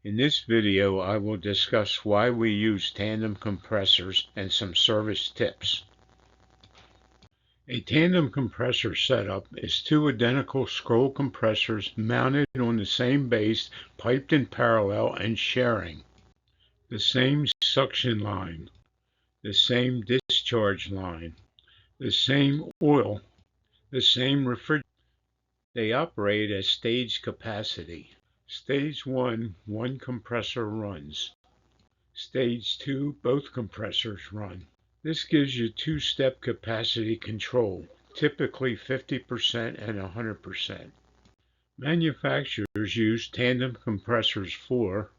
In this video, I will discuss why we use tandem compressors and some service tips. A tandem compressor setup is two identical scroll compressors mounted on the same base, piped in parallel and sharing the same suction line, the same discharge line, the same oil, the same refrigerant. They operate at stage capacity. Stage 1, one compressor runs. Stage 2, both compressors run. This gives you two-step capacity control, typically 50% and 100%. Manufacturers use tandem compressors for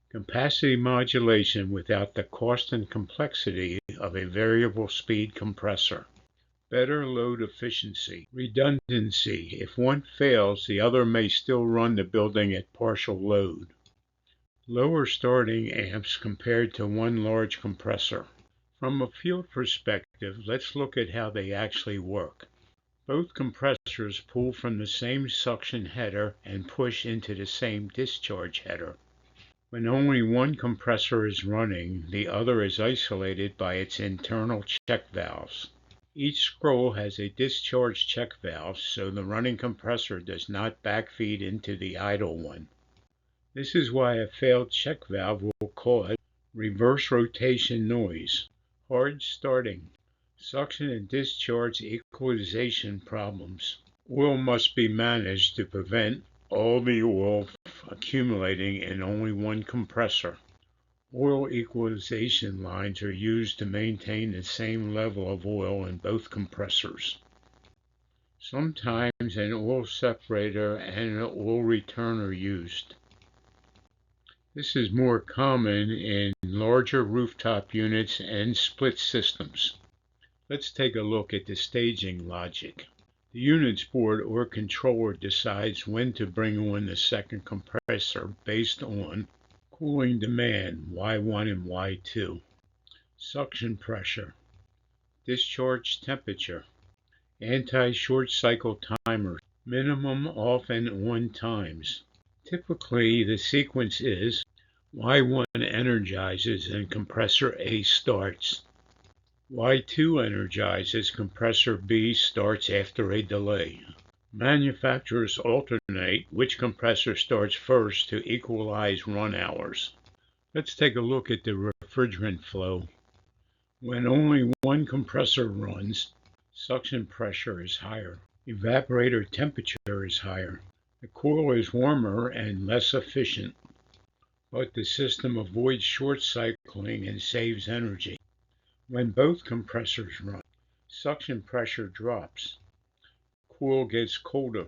capacity modulation without the cost and complexity of a variable speed compressor. Better load efficiency. Redundancy. If one fails, the other may still run the building at partial load. Lower starting amps compared to one large compressor. From a field perspective, let's look at how they actually work. Both compressors pull from the same suction header and push into the same discharge header. When only one compressor is running, the other is isolated by its internal check valves. Each scroll has a discharge check valve, so the running compressor does not backfeed into the idle one. This is why a failed check valve will cause reverse rotation noise, hard starting, suction and discharge equalization problems. Oil must be managed to prevent all the oil accumulating in only one compressor. Oil equalization lines are used to maintain the same level of oil in both compressors. Sometimes an oil separator and an oil return are used. This is more common in larger rooftop units and split systems. Let's take a look at the staging logic. The unit's board or controller decides when to bring on the second compressor based on cooling demand, Y1 and Y2, suction pressure, discharge temperature, anti-short cycle timers, minimum off and on times. Typically, the sequence is Y1 energizes and compressor A starts. Y2 energizes, compressor B starts after a delay. Manufacturers alternate which compressor starts first to equalize run hours. Let's take a look at the refrigerant flow. When only one compressor runs, suction pressure is higher. Evaporator temperature is higher. The coil is warmer and less efficient, but the system avoids short cycling and saves energy. When both compressors run, suction pressure drops. Coil gets colder.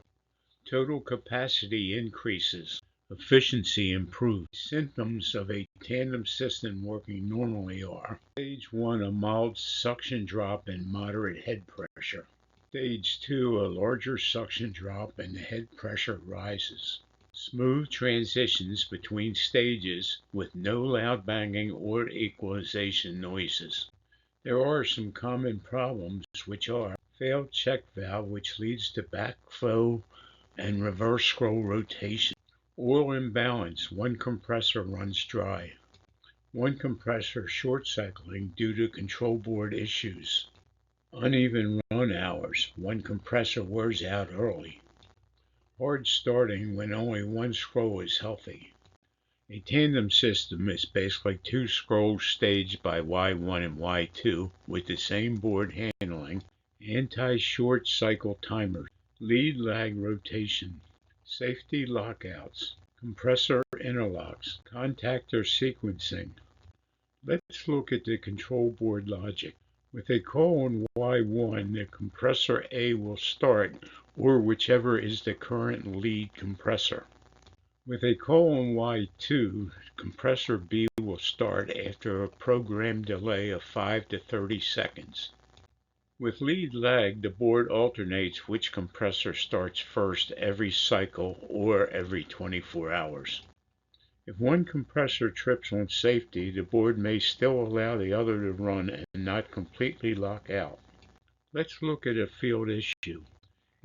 Total capacity increases. Efficiency improves. Symptoms of a tandem system working normally are: Stage 1, a mild suction drop and moderate head pressure. Stage 2, a larger suction drop and the head pressure rises. Smooth transitions between stages with no loud banging or equalization noises. There are some common problems, which are failed check valve, which leads to backflow and reverse scroll rotation. Oil imbalance, one compressor runs dry. One compressor short cycling due to control board issues. Uneven run hours, one compressor wears out early. Hard starting when only one scroll is healthy. A tandem system is basically two scrolls staged by Y1 and Y2 with the same board handling, anti-short cycle timers, lead lag rotation, safety lockouts, compressor interlocks, contactor sequencing. Let's look at the control board logic. With a call on Y1, the compressor A will start, or whichever is the current lead compressor. With a call on Y2, compressor B will start after a programmed delay of 5 to 30 seconds. With lead lag, the board alternates which compressor starts first every cycle or every 24 hours. If one compressor trips on safety, the board may still allow the other to run and not completely lock out. Let's look at a field issue.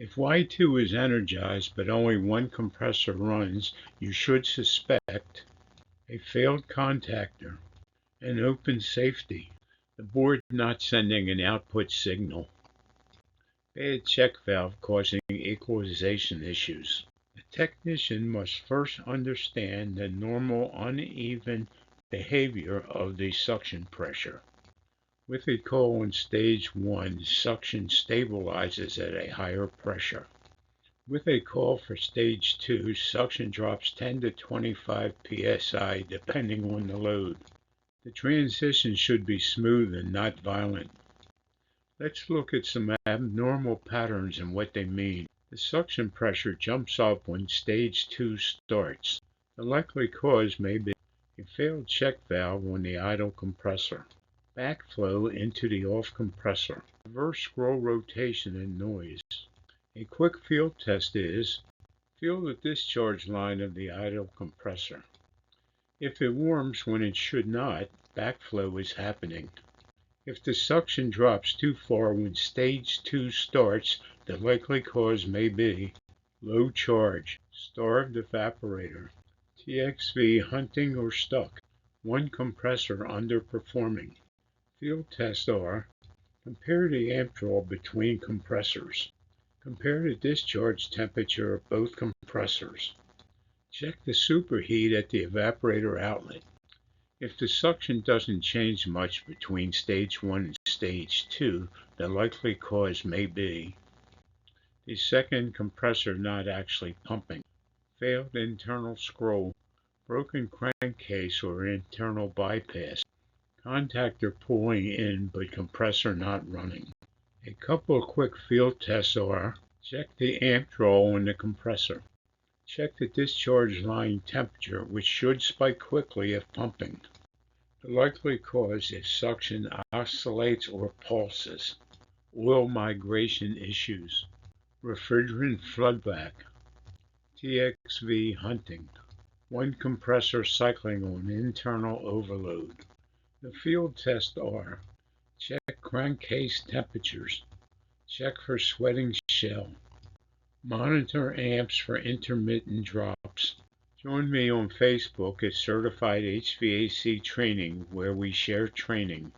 If Y2 is energized but only one compressor runs, you should suspect a failed contactor, an open safety, the board not sending an output signal, bad check valve causing equalization issues. The technician must first understand the normal uneven behavior of the suction pressure. With a coil in stage 1, suction stabilizes at a higher pressure. With a coil for stage 2, suction drops 10 to 25 psi depending on the load. The transition should be smooth and not violent. Let's look at some abnormal patterns and what they mean. The suction pressure jumps up when stage 2 starts. The likely cause may be a failed check valve on the idle compressor, backflow into the off compressor, reverse scroll rotation and noise. A quick field test is, feel the discharge line of the idle compressor. If it warms when it should not, backflow is happening. If the suction drops too far when stage 2 starts, the likely cause may be low charge, starved evaporator, TXV hunting or stuck, one compressor underperforming. Field tests are, compare the amp draw between compressors. Compare the discharge temperature of both compressors. Check the superheat at the evaporator outlet. If the suction doesn't change much between stage 1 and stage 2, the likely cause may be the second compressor not actually pumping, failed internal scroll, broken crankcase or internal bypass, contactor pulling in but compressor not running. A couple of quick field tests are, check the amp draw on the compressor. Check the discharge line temperature, which should spike quickly if pumping. The likely cause is suction oscillates or pulses, oil migration issues, refrigerant floodback, TXV hunting, one compressor cycling on internal overload. The field tests are, check crankcase temperatures, check for sweating shell, monitor amps for intermittent drops. Join me on Facebook at Certified HVAC Training, where we share training.